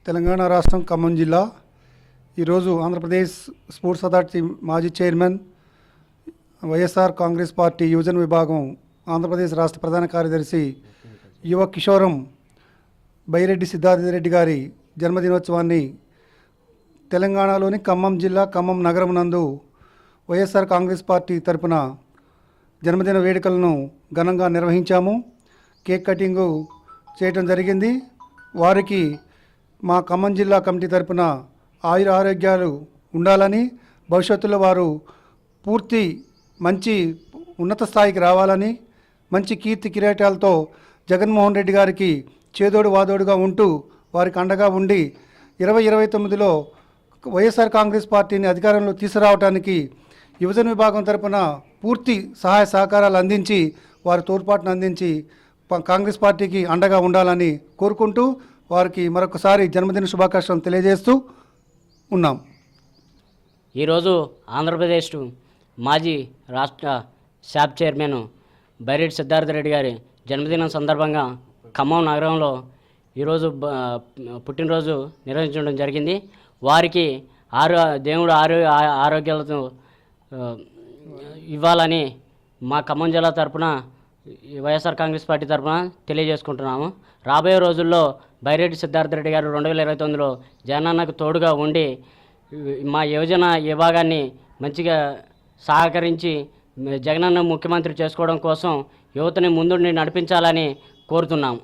తెలంగాణ రాష్ట్రం ఖమ్మం జిల్లా ఈరోజు ఆంధ్రప్రదేశ్ స్పోర్ట్స్ అథారిటీ మాజీ చైర్మన్ వైఎస్ఆర్ కాంగ్రెస్ పార్టీ యువజన విభాగం ఆంధ్రప్రదేశ్ రాష్ట్ర ప్రధాన కార్యదర్శి యువ కిషోరం బైరెడ్డి సిద్ధార్థరెడ్డి గారి జన్మదినోత్సవాన్ని తెలంగాణలోని ఖమ్మం జిల్లా ఖమ్మం నగరం నందు వైఎస్ఆర్ కాంగ్రెస్ పార్టీ తరపున జన్మదిన వేడుకలను ఘనంగా నిర్వహించాము. కేక్ కటింగు చేయటం జరిగింది. వారికి మా ఖమ్మం జిల్లా కమిటీ తరపున ఆయుర ఆరోగ్యాలు ఉండాలని, భవిష్యత్తులో వారు పూర్తి మంచి ఉన్నత స్థాయికి రావాలని, మంచి కీర్తి కిరీటాలతో జగన్మోహన్ రెడ్డి గారికి చేదోడు వాదోడుగా ఉంటూ వారికి అండగా ఉండి 2029లో వైఎస్ఆర్ కాంగ్రెస్ పార్టీని అధికారంలో తీసుకురావడానికి యువజన విభాగం తరపున పూర్తి సహాయ సహకారాలు అందించి వారి తోడ్పాటును అందించి కాంగ్రెస్ పార్టీకి అండగా ఉండాలని కోరుకుంటూ వారికి మరొకసారి జన్మదిన శుభాకాంక్షలు తెలియజేస్తూ ఉన్నాం. ఈరోజు ఆంధ్రప్రదేశ్ మాజీ రాష్ట్ర శాప్ చైర్మన్ బైరెడ్డి సిద్ధార్థరెడ్డి గారి జన్మదినం సందర్భంగా ఖమ్మం నగరంలో ఈరోజు పుట్టినరోజు నిర్వహించడం జరిగింది. వారికి దేవుడు ఆరోగ్యాలతో ఇవ్వాలని మా ఖమ్మం జిల్లా తరపున వైఎస్ఆర్ కాంగ్రెస్ పార్టీ తరఫున తెలియజేసుకుంటున్నాము. రాబోయే రోజుల్లో బైరెడ్డి సిద్ధార్థరెడ్డి గారు 2029లో జగనన్నకు తోడుగా ఉండి మా యువజన విభాగాన్ని మంచిగా సహకరించి జగనన్న ముఖ్యమంత్రి చేసుకోవడం కోసం యువతని ముందుండి నడిపించాలని కోరుతున్నాము.